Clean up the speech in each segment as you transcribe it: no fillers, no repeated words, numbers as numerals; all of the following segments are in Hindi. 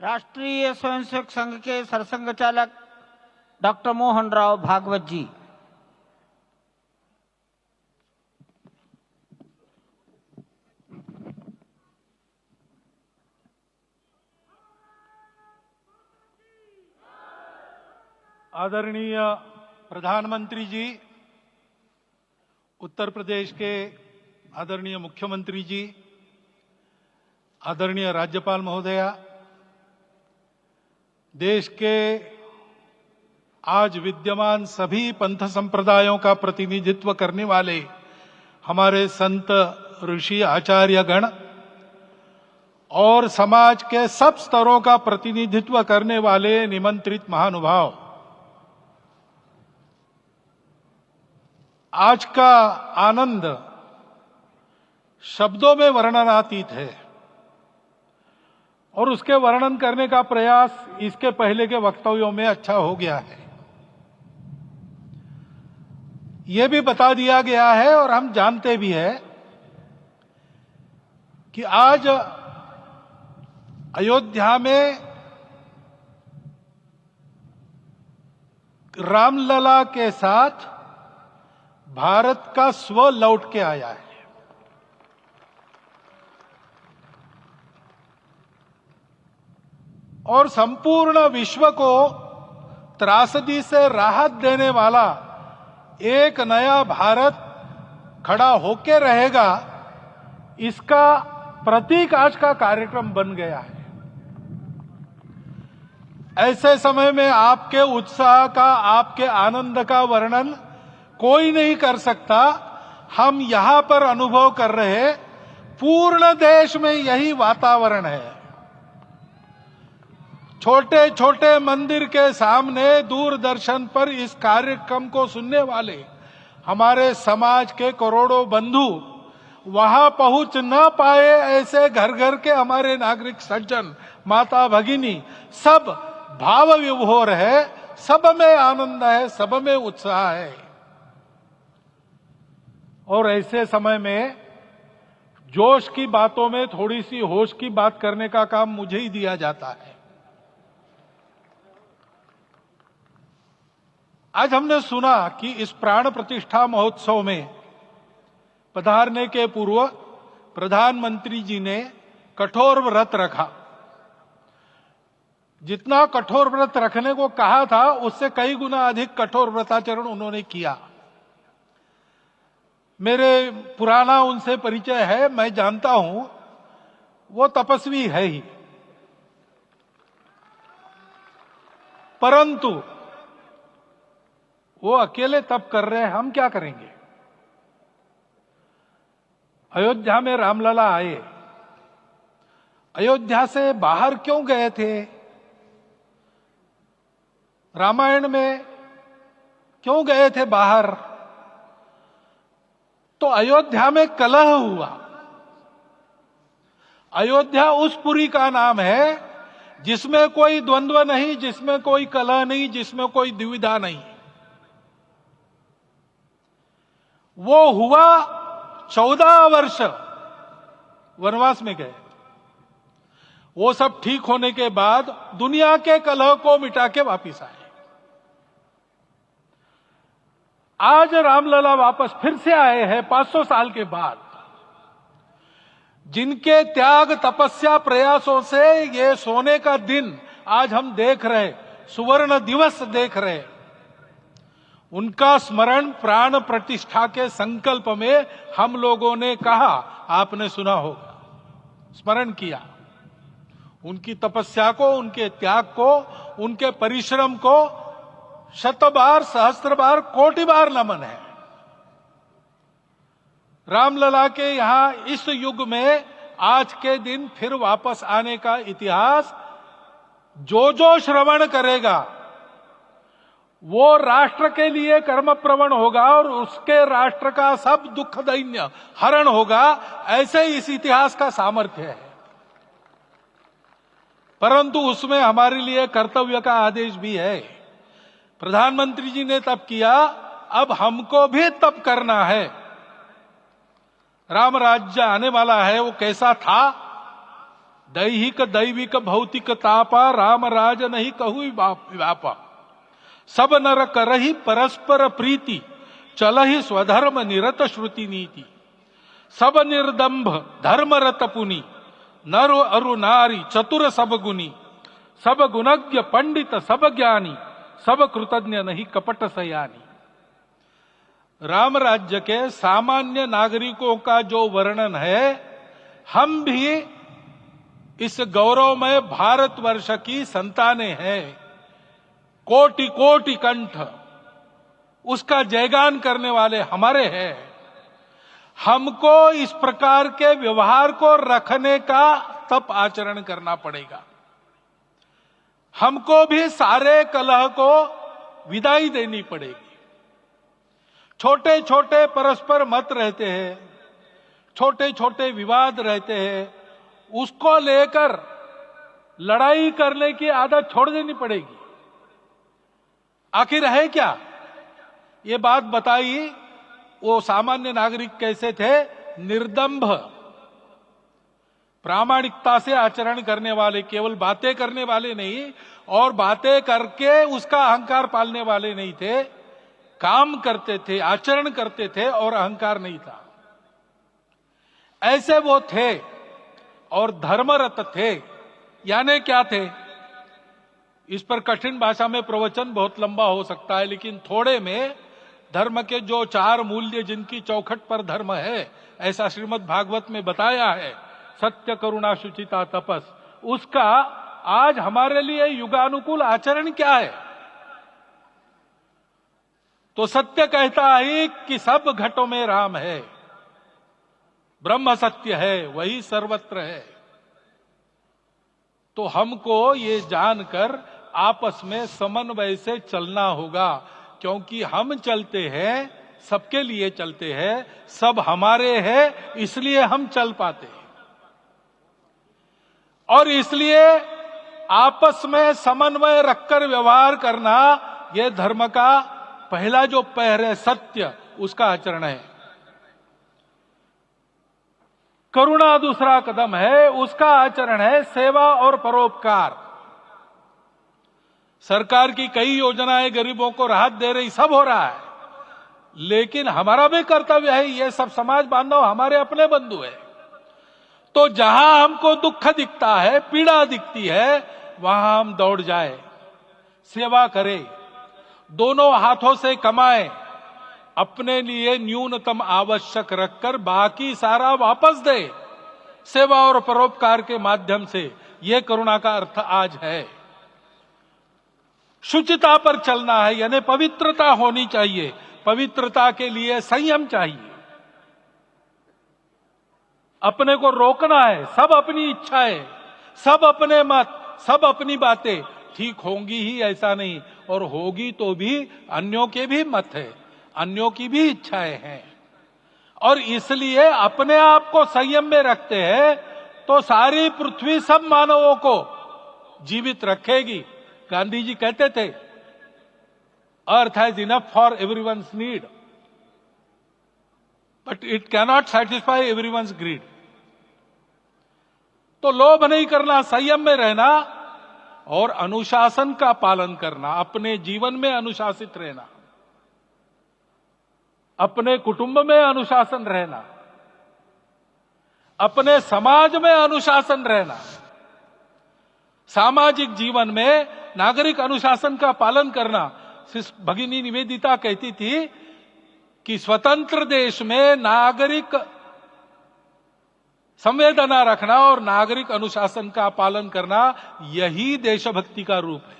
राष्ट्रीय स्वयंसेवक संघ के सरसंघ चालक डॉक्टर मोहन राव भागवत जी। आदरणीय प्रधानमंत्री जी, उत्तर प्रदेश के आदरणीय मुख्यमंत्री जी, आदरणीय राज्यपाल महोदया, देश के आज विद्यमान सभी पंथ संप्रदायों का प्रतिनिधित्व करने वाले हमारे संत ऋषि आचार्य गण और समाज के सब स्तरों का प्रतिनिधित्व करने वाले निमंत्रित महानुभाव, आज का आनंद शब्दों में वर्णनातीत है और उसके वर्णन करने का प्रयास इसके पहले के वक्तव्यों में अच्छा हो गया है। यह भी बता दिया गया है और हम जानते भी हैं कि आज अयोध्या में रामलला के साथ भारत का स्व लौट के आया है। और संपूर्ण विश्व को त्रासदी से राहत देने वाला एक नया भारत खड़ा होके रहेगा, इसका प्रतीक आज का कार्यक्रम बन गया है। ऐसे समय में आपके उत्साह का, आपके आनंद का वर्णन कोई नहीं कर सकता। हम यहां पर अनुभव कर रहे, पूर्ण देश में यही वातावरण है। छोटे छोटे मंदिर के सामने दूरदर्शन पर इस कार्यक्रम को सुनने वाले हमारे समाज के करोड़ों बंधु वहां पहुंच न पाए, ऐसे घर घर के हमारे नागरिक सज्जन, माता भगिनी सब भाव विभोर है, सब में आनंद है, सब में उत्साह है। और ऐसे समय में जोश की बातों में थोड़ी सी होश की बात करने का काम मुझे ही दिया जाता है। आज हमने सुना कि इस प्राण प्रतिष्ठा महोत्सव में पधारने के पूर्व प्रधानमंत्री जी ने कठोर व्रत रखा। जितना कठोर व्रत रखने को कहा था, उससे कई गुना अधिक कठोर व्रताचरण उन्होंने किया। मेरे पुराना उनसे परिचय है, मैं जानता हूं वो तपस्वी है ही, परंतु वो अकेले तप कर रहे हैं, हम क्या करेंगे। अयोध्या में रामलला आए, अयोध्या से बाहर क्यों गए थे? रामायण में क्यों गए थे बाहर? तो अयोध्या में कलह हुआ। अयोध्या उस पुरी का नाम है जिसमें कोई द्वंद्व नहीं, जिसमें कोई कलह नहीं, जिसमें कोई दुविधा नहीं। वो हुआ 14 वर्ष वनवास में गए। वो सब ठीक होने के बाद दुनिया के कलह को मिटा के वापिस आए। आज रामलला वापस फिर से आए हैं 500 साल के बाद। जिनके त्याग, तपस्या, प्रयासों से ये सोने का दिन आज हम देख रहे, सुवर्ण दिवस देख रहे, उनका स्मरण प्राण प्रतिष्ठा के संकल्प में हम लोगों ने कहा, आपने सुना होगा, स्मरण किया। उनकी तपस्या को, उनके त्याग को, उनके परिश्रम को शत बार, सहस्त्र बार, कोटि बार नमन है। रामलला के यहां इस युग में आज के दिन फिर वापस आने का इतिहास जो जो श्रवण करेगा वो राष्ट्र के लिए कर्मप्रवण होगा और उसके राष्ट्र का सब दुख दैन्य हरण होगा। ऐसे इस इतिहास का सामर्थ्य है। परंतु उसमें हमारे लिए कर्तव्य का आदेश भी है। प्रधानमंत्री जी ने तप किया, अब हमको भी तप करना है। राम राज्य आने वाला है, वो कैसा था दैहिक दैविक भौतिक तापा राम राज नहीं कहु व्यापा। सब नर करहि परस्पर प्रीति चलहि स्वधर्म निरत श्रुति नीति। सब निर्दंभ धर्म रत पुनि नर अरु नारी चतुर सब गुनी। सब गुणज्ञ पंडित सब ज्ञानी सब कृतज्ञ नहीं कपट सयानी। राम राज्य के सामान्य नागरिकों का जो वर्णन है, हम भी इस गौरवमय भारतवर्ष की संतानें हैं। कोटि कोटि कंठ उसका जयगान करने वाले हमारे हैं। हमको इस प्रकार के व्यवहार को रखने का तप आचरण करना पड़ेगा। हमको भी सारे कलह को विदाई देनी पड़ेगी। छोटे छोटे परस्पर मत रहते हैं, छोटे छोटे विवाद रहते हैं, उसको लेकर लड़ाई करने की आदत छोड़ देनी पड़ेगी। आखिर है क्या? ये बात बताई वो सामान्य नागरिक कैसे थे? निर्दंभ, प्रामाणिकता से आचरण करने वाले, केवल बातें करने वाले नहीं और बातें करके उसका अहंकार पालने वाले नहीं थे। काम करते थे, आचरण करते थे और अहंकार नहीं था। ऐसे वो थे और धर्मरत थे। यानी क्या थे? इस पर कठिन भाषा में प्रवचन बहुत लंबा हो सकता है, लेकिन थोड़े में धर्म के जो 4 मूल्य जिनकी चौखट पर धर्म है, ऐसा श्रीमद् भागवत में बताया है, सत्य करुणा शुचिता तपस, उसका आज हमारे लिए युगानुकूल आचरण क्या है? तो सत्य कहता है कि सब घटों में राम है, ब्रह्म सत्य है, वही सर्वत्र है। तो हमको ये जानकर आपस में समन्वय से चलना होगा, क्योंकि हम चलते हैं, सबके लिए चलते हैं, सब हमारे हैं, इसलिए हम चल पाते हैं। और इसलिए आपस में समन्वय रखकर व्यवहार करना, यह धर्म का पहला जो पैर है, सत्य, उसका आचरण है। करुणा दूसरा कदम है, उसका आचरण है सेवा और परोपकार। सरकार की कई योजनाएं गरीबों को राहत दे रही, सब हो रहा है, लेकिन हमारा भी कर्तव्य है, ये सब समाज बांधव हमारे अपने बंधु है। तो जहां हमको दुख दिखता है, पीड़ा दिखती है, वहां हम दौड़ जाए, सेवा करें, दोनों हाथों से कमाएं, अपने लिए न्यूनतम आवश्यक रखकर बाकी सारा वापस दे, सेवा और परोपकार के माध्यम से। यह करुणा का अर्थ आज है। शुचिता पर चलना है, यानी पवित्रता होनी चाहिए। पवित्रता के लिए संयम चाहिए, अपने को रोकना है। सब अपनी इच्छाएं, सब अपने मत, सब अपनी बातें ठीक होंगी ही ऐसा नहीं, और होगी तो भी अन्यों के भी मत है, अन्यों की भी इच्छाएं हैं। और इसलिए अपने आप को संयम में रखते हैं तो सारी पृथ्वी सब मानवों को जीवित रखेगी। गांधी जी कहते थे, earth has enough for everyone's need but it cannot satisfy everyone's greed. तो लोभ नहीं करना, संयम में रहना और अनुशासन का पालन करना, अपने जीवन में अनुशासित रहना, अपने कुटुंब में अनुशासन रहना, अपने समाज में अनुशासन रहना। सामाजिक जीवन में नागरिक अनुशासन का पालन करना। भगिनी निवेदिता कहती थी कि स्वतंत्र देश में नागरिक संवेदना रखना और नागरिक अनुशासन का पालन करना, यही देशभक्ति का रूप है।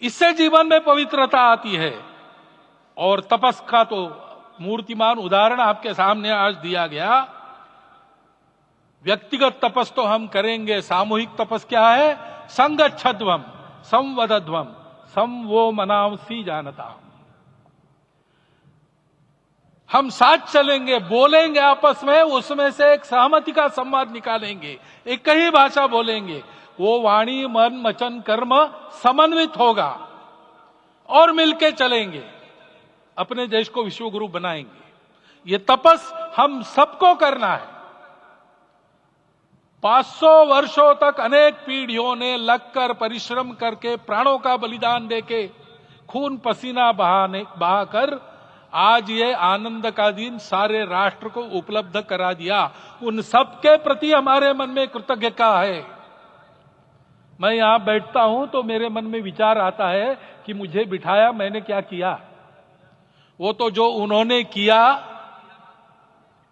इससे जीवन में पवित्रता आती है। और तपस का तो मूर्तिमान उदाहरण आपके सामने आज दिया गया। व्यक्तिगत तपस तो हम करेंगे, सामूहिक तपस क्या है? संगच्छध्वम संवदध्वम संवो मनांसी जानता। हम साथ चलेंगे, बोलेंगे आपस में, उसमें से एक सहमति का संवाद निकालेंगे, एक ही भाषा बोलेंगे, वो वाणी मन वचन कर्म समन्वित होगा और मिलके चलेंगे, अपने देश को विश्वगुरु बनाएंगे। ये तपस हम सबको करना है। 500 वर्षों तक अनेक पीढ़ियों ने लगकर परिश्रम करके प्राणों का बलिदान देके खून पसीना बहाकर आज ये आनंद का दिन सारे राष्ट्र को उपलब्ध करा दिया। उन सबके प्रति हमारे मन में कृतज्ञता है। मैं यहां बैठता हूं तो मेरे मन में विचार आता है कि मुझे बिठाया, मैंने क्या किया। वो तो जो उन्होंने किया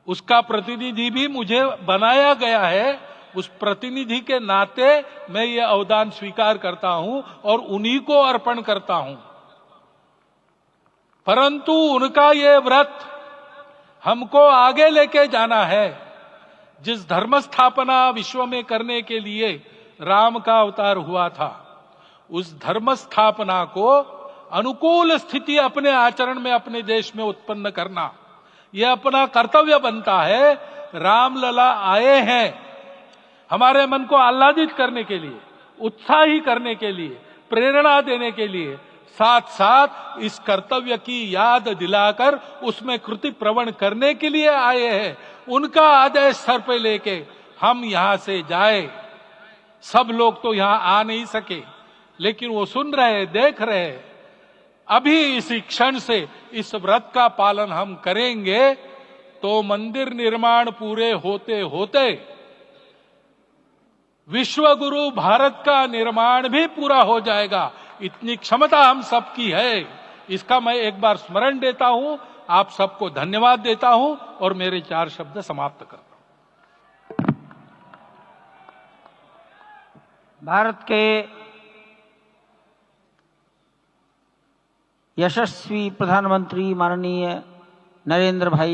उसका प्रतिनिधि भी मुझे बनाया गया है। उस प्रतिनिधि के नाते मैं ये अवदान स्वीकार करता हूं और उन्हीं को अर्पण करता हूं। परंतु उनका ये व्रत हमको आगे लेके जाना है। जिस धर्म स्थापना विश्व में करने के लिए राम का अवतार हुआ था, उस धर्म स्थापना को अनुकूल स्थिति अपने आचरण में अपने देश में उत्पन्न करना यह अपना कर्तव्य बनता है। रामलला आए हैं हमारे मन को आह्लादित करने के लिए, उत्साही करने के लिए, प्रेरणा देने के लिए, साथ साथ इस कर्तव्य की याद दिलाकर उसमें कृति प्रवण करने के लिए आए हैं। उनका आदेश सर पे लेके हम यहां से जाए। सब लोग तो यहां आ नहीं सके, लेकिन वो सुन रहे, देख रहे। अभी इसी क्षण से इस व्रत का पालन हम करेंगे तो मंदिर निर्माण पूरे होते होते विश्व गुरु भारत का निर्माण भी पूरा हो जाएगा। इतनी क्षमता हम सबकी है। इसका मैं एक बार स्मरण देता हूं, आप सबको धन्यवाद देता हूं और मेरे 4 शब्द समाप्त करता हूं। भारत के यशस्वी प्रधानमंत्री माननीय नरेंद्र भाई